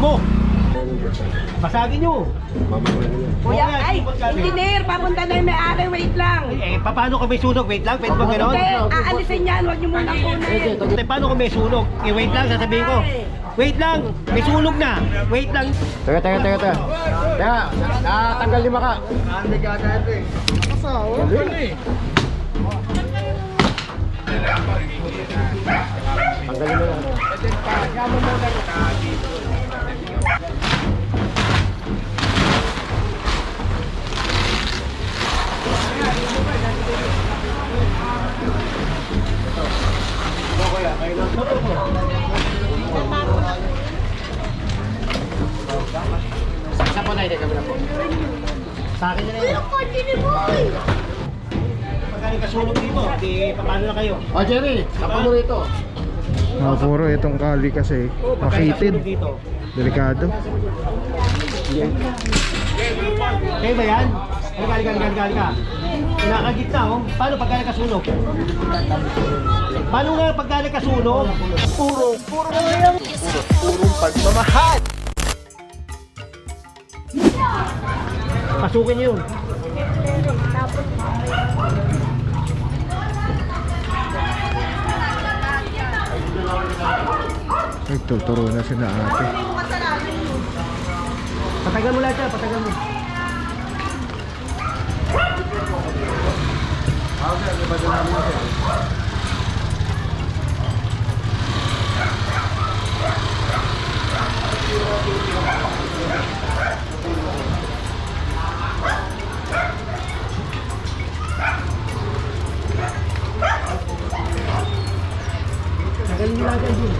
mo. Basagin nyo. Kuya, ay, engineer, papunta na yung may-ari, wait lang. Eh, paano kung may sunog? Wait lang, pwede ba gano'n? Hindi, aalisin yan, huwag nyo muna kunin. Eh, paano kung may sunog? Eh, wait lang, sasabihin ko. Wait lang, may sunog na. Wait lang. Teka. Teka, natanggal 5 ka. Hindi ka agad eh. Kasawa ka eh. Tanggalin mo lang. Sa po na, hindi kami na po. Sa akin na yan. Pagkali kasunog dito, di paano na kayo? O Jerry, sapa mo rito. Puro itong kali kasi Pagkali makitid, kasunog dito. delikado. Kayo ba yan? Gali ka. Nakagitna oh. Paano pagkali kasunog? Paano nga pagkali kasunog? Puro pagmamahal. Pasukin nyo yun. Nagtuturo na si na ate. Patagal mo lahat yan, patagal mo. Tagalin mo lahat yan, Jun.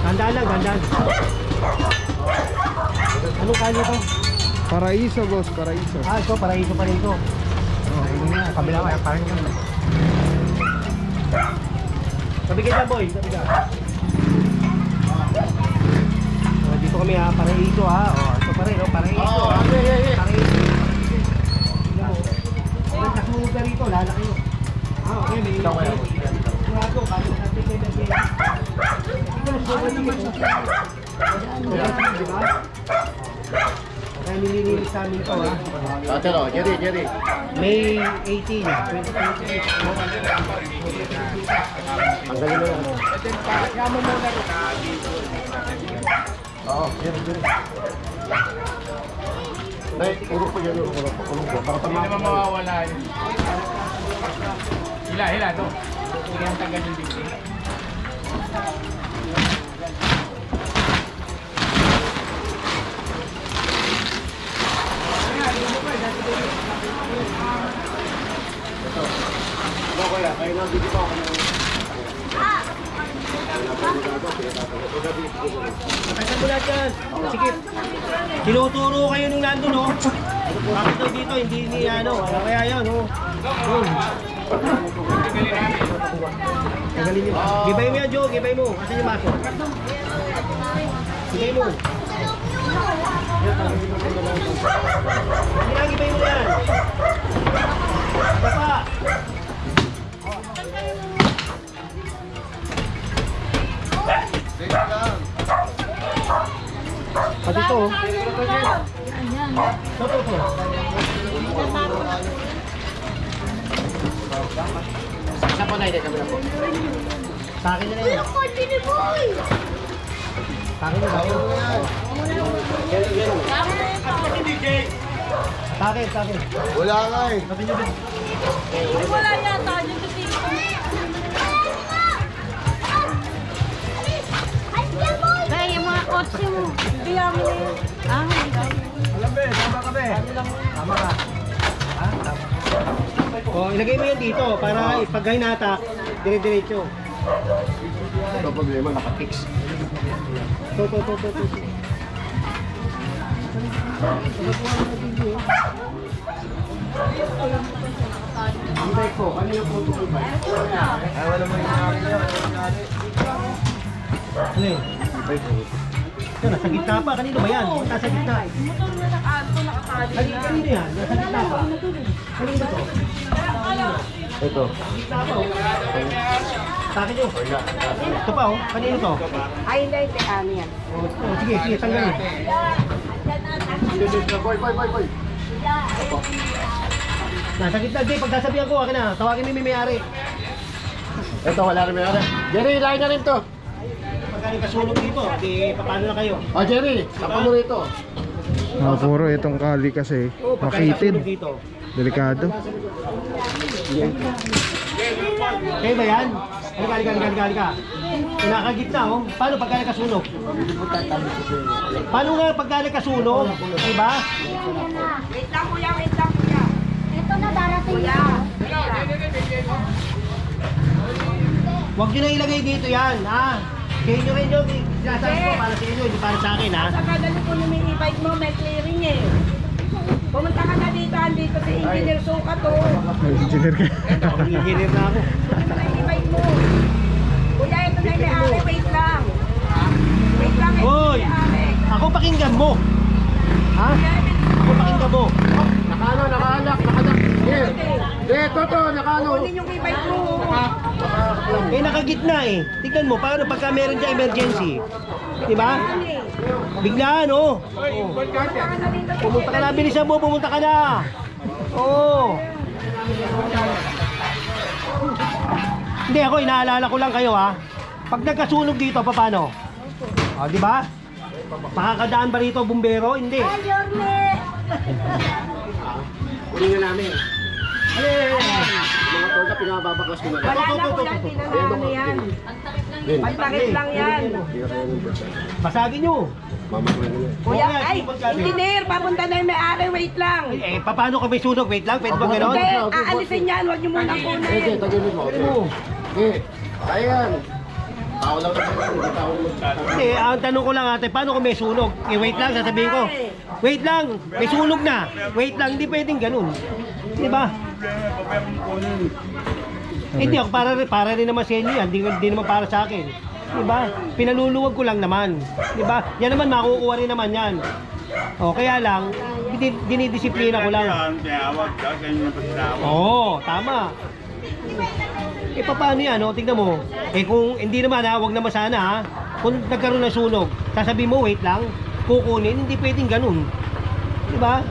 Gandaan lang, gandaan. Anong kanya to? Paraiso boss, paraiso. Ah, ito, paraiso pa rin ito. Oh, yun nga, kabila ka, parang yun. Sabi ka dyan, boy, sabi ka. Oh, dito kami ha, paraiso ha. Oh, ito pa rin, oh, paraiso. Paraiso. Tingnan mo. Ang kasunog na rito, lalaki yun. Ah, okay, may ito kayo. Sigurado, bakit natin kayo nag-iayos? Tingnan mo, sobrang naman siya. Di ba? Kaya nililinis namin ito ha. Ate no, Jerry. May 18, 2026. Tanggalin mo lang. Oo, Jerry. Nay, puro po yan. Puro po. Hindi naman mawawala yun. Hila to. Hindi ang tagal yung dito. Ano kuya, kayo na bigyan ako ng... Matagal mo lahat yan. Sige. Tinuturo kayo nung nandun, oh. Bakit daw dito, hindi ni ano. Kaya yan, oh. Yun. Tagalin nyo. Gibay mo yan, Joe. Gibay mo. Kasi yung maso. Gibay mo. Hindi na, gibay mo yan. Papa. Pati ito, oh. Ito. Sa po na, hindi kami na po. Sa akin na yan. Sa akin na ba? Sa akin. Wala nga eh. Sabi nyo din. Ay, wala yata dyan kasi. Kaya yung mga kotse mo. Kaya mo na yun. Ah, Alam be, tama ka be. Tama ka. Ha? Tama. O, ilagay mo yan dito para pag hinatak, dire-diretso. Ito problema, nakapix. To. Ang bike po, kanina po ito ba? Ay, wala mo yung Ano yun? Ito, nasa gitna pa. Kanino ba yan? Nasa gitna. motor na nakaano, nakatali na. Kanino yan? Nasa gitna pa. Kanino to? Ito. Gitna pa oh. Sa akin yun. Ito pa oh. Kanino to? Ay, hindi, ano yan. Oh, sige, sige, tanggalin. Boy. Nasa gitna, Jay. Pagkasabihan ko, akin na. Tawagin mo yung may-ari. Ito, wala rin may ara. Jerry, ilahin na rin to. Pagkaling kasulog dito, di paano na kayo? O, Jerry, sapa mo rito. Mapuro itong kali kasi Oo, pagkaling makitid. kasulog dito. Delikado. Kayo ba yan? Halika. Nakagitna oh. Paano pagkaling kasunog? Paano nga pagkaling kasunog? Diba? Wait lang, kuya, wait lang, kuya. Ito na darating Kuya. na. Huwag nyo na ilagay dito yan, ha? Sa inyo rin yun. Sinasabi ko para sa inyo, hindi para sa akin, ha? Sa kadali ko na may e-bike mo, may clearing eh. Pumunta ka na dito, andito si Engineer Sukat oh. Engineer ka. Engineer na ako. Ito na yung e-bike mo. Kuya, ito na yung may-ari, wait lang. Wait lang, ito na Hoy! yung may-ari. Ako pakinggan mo. Ha? Ako pakinggan mo. Nakanak. Here. Ito, nakano. Kunin yung e-bike mo. Eh, nakagitna eh. Tignan mo, paano pagka meron dyan emergency? Diba? Biglaan, oh. Pumunta ka na, bilisan mo, pumunta ka na. Oo. Hindi, ako, inaalala ko lang kayo, ha. Pag nagkasunog dito, paano? O, di ba? Makakadaan ba rito, bumbero? Hindi. Ay, Yorme! Kunin na namin. Mga tolda, pinababakas ko na. Wala na kuya, hindi na ano yan. Pantakit lang yan. Basagin nyo. Kuya, Oo nga, ay, pagka- engineer, papunta na yung may-ari, wait lang. Eh, paano kami sunog? Wait lang, pwede ba gano'n? Hindi, aalisin yan, huwag niyo muna Okay, kunin. tagilid mo. Ano? Okay. Ayan. Tao lang na hindi tao mo. Hindi, ang tanong ko lang ate, paano kung may sunog? Eh, wait lang, sasabihin ko. Wait lang, may sunog na. Wait lang, hindi pwedeng ganun. Di ba? Hindi ako, para rin naman sa inyo yan, hindi naman para sa akin. Di ba? Pinaluluwag ko lang naman. Di ba? Yan naman, makukuha rin naman yan. O, kaya lang, dinidisiplina ko lang. Oo, tama. Eh, paano yan, no? Tignan mo. Eh, kung hindi naman, ha, wag naman sana, ha? Kung nagkaroon ng sunog, sasabihin mo, wait lang, kukunin, hindi pwedeng ganun. Di ba?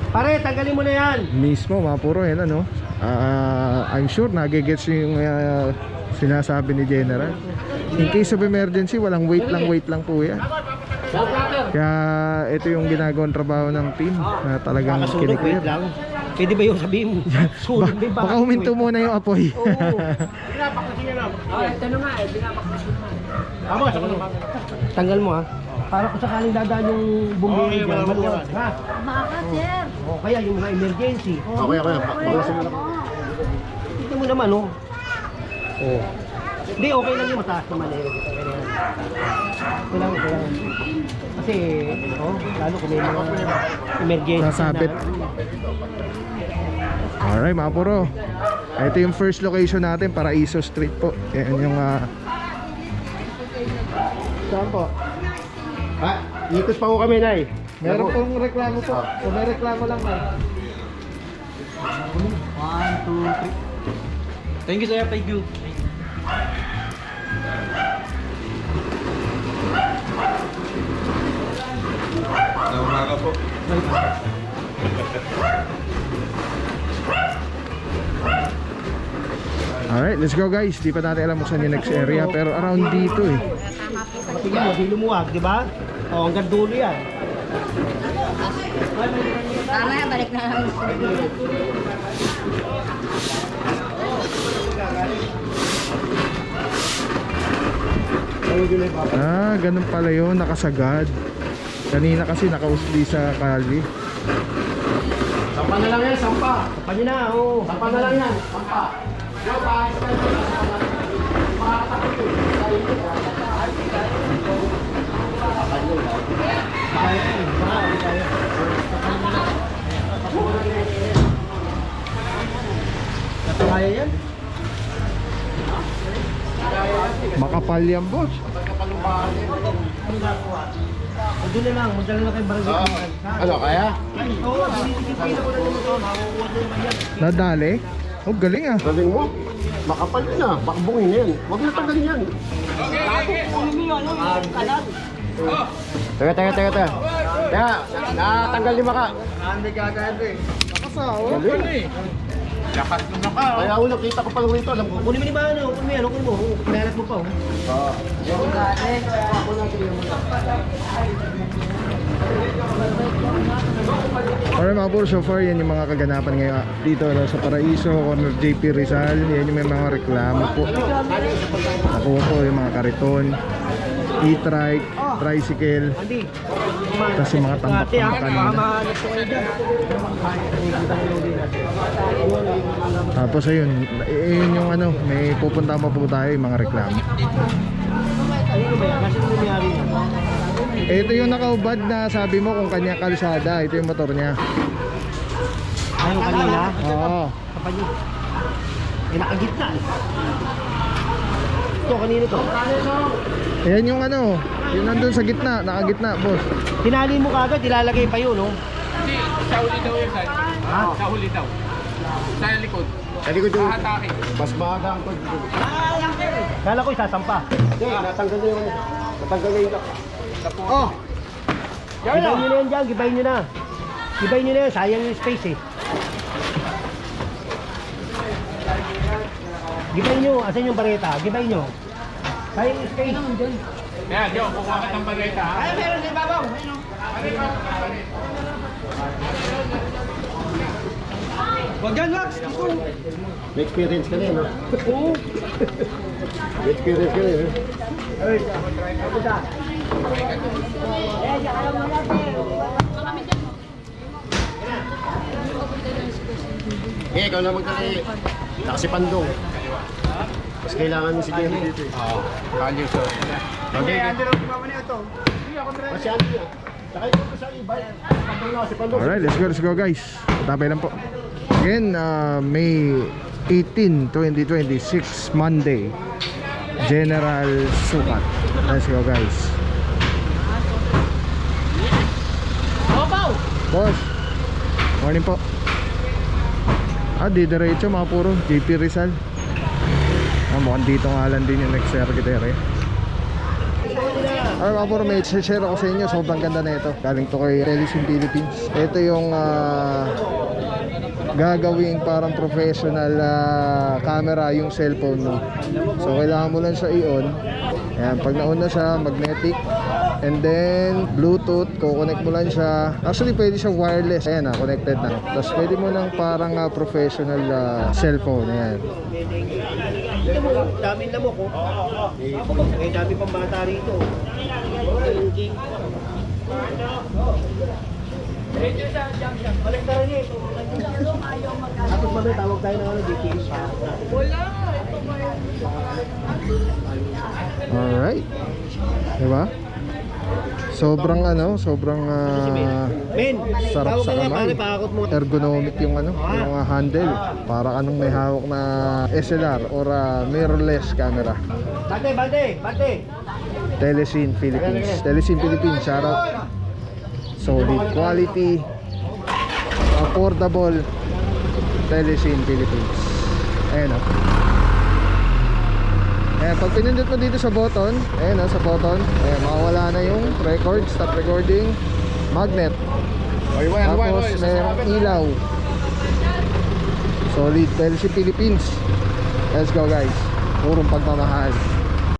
Pare, tanggalin mo na yan. Mismo, mapuro yan ano. I'm sure nagigets yung sinasabi ni General. In case of emergency, walang wait lang po yan. Kaya ito yung ginagawang trabaho ng team na talagang Kakasunog, wait kiniklear. lang. Pwede ba yung sabihin mo? Sunog din Baka huminto muna yung apoy. Oo. Tama, tanggal mo ha. Para kung sakaling dadaan yung bumbero dyan, maluwag. Ha? Bakit, sir? O kaya yung mga emergency. Okay. Bawasan mo lang. Tignan mo naman, oh. Oh. Hindi, okay lang yung mataas naman eh. Kailangan. Kasi, oh, lalo kung may mga emergency Nasabit. Alright mga puro. Ito yung first location natin, Paraiso Street po. Yan yung Saan po? Ikot pa ko kami, Nay. meron pong reklamo po. Kung may reklamo lang na. 1, 2, 3. Thank you, sir. Thank you. Umaga po. Alright, let's go guys. Di pa natin alam kung saan yung next area, pero around dito eh. Tingnan mo, di lumuwag, di ba? O, hanggang dulo yan. Mamaya, balik na lang. Ganun pala yun, nakasagad. Kanina kasi nakausli sa kali. Sampa na lang yan, sampa. Sampa nyo na, oo. Sampa na lang yan, sampa. Kaya yan? Makapal yan boss. Doon na lang, magdala na kayo barangay. Ano, kaya? Oo, dinidisiplina ko na naman ito. Makukuha na naman yan. Nadali. Oh, galing ah. Galing mo. Makapal yun ah. Bakbungin na yan. Huwag na tagal yan. Teka. Teka, natanggal 5 ka. Hindi gagawin eh. Galing. Lakas mo na ka. Kaya ako nakita ko pa lang rito. Alam ko. Kunin mo ni ba ano? Kunin mo. Pinalat mo pa oh. Alright mga bro, so far yan yung mga kaganapan ngayon dito sa Paraiso, corner JP Rizal. Yan yung may mga reklamo po. Nakuha po yung mga kariton, e-trike, tricycle, Andy. tapos yung mga tambak na kanina. Mahanap ko kayo dyan. Tapos ayun, yun yung ano, may pupunta pa po tayo yung mga reklamo. Ayun ba yan? Kasi nangyari yan. Ito yung nakaubad na sabi mo kung kanya kalsada, ito yung motor niya. Ayun kanina. Oo. Kapag yun. Eh nakagitna eh. Ito kanina to. Ayan yung ano, yung nandun sa gitna, nakagitna boss. Tinali mo kagad, ilalagay pa yun no? Hindi, sa huli daw yun, San. Ha? Sa huli daw. Sa likod. Kali ko yung Hahatake. mas maaga ang pag... Kala ko isasampa. Hindi, natanggal na yung... Natanggal na yung... Oh! Gibayin nyo na yan dyan, gibayin nyo na. Gibayin nyo na yan, sayang yung space eh. Gibayin nyo, asan yung bareta? Gibayin nyo. Sayang yung space. Kaya, Joe, kukuha ka ng bareta. Ha? Ay, meron din babaw. Wag yan, Max. May experience ka na yun, no? Oo. May experience ka na yun, Ay, ito da. Eh, ikaw na magdali. Nakasipandong. Mas kailangan mo si Jerry dito eh. Oo. Value, sir. Okay. Kasi ano yun? Sakay ko sa iba. Pandong na, si Pandong. Alright, let's go guys. Tapay lang po. Again, May 18, 2026, Monday. General Sukat. Let's go guys. Boss, morning po. Didiretso mga puro JP Rizal. Mukhang dito nga lang din yung next secretary. Ay mga puro, may share ako sa inyo. Sobrang ganda na ito. Galing to kay Telesim Philippines. Ito yung gagawing parang professional camera yung cellphone mo. So kailangan mo lang siya i-on. Ayan, pag nauna siya, magnetic. And then Bluetooth, kukonect mo lang siya. Actually pwede siya wireless. Ayan connected na. Tapos pwede mo lang parang professional cellphone. Ayan. Ito mo, daming lamok oh. May dami pang bata rito. Balik na rin eh. Tapos mamaya tawag tayo ng ano, DTS. Alright. Diba? Sobrang sobrang Ben, sarap tawag sa ka nga kamay. pare, pakakot mo. Ergonomic yung yung handle. Para anong may hawak na SLR or mirrorless camera. Bate! Telesim Philippines. Telesim Philippines, shout out. Solid quality, affordable. Telesim Philippines. Ayan o. Ayan, pag pinindot mo dito sa button, ayan sa button, ayan, makawala na yung record, stop recording, magnet. Tapos mayroong ilaw. Solid Telesim Philippines. Let's go guys. Purong pagmamahal.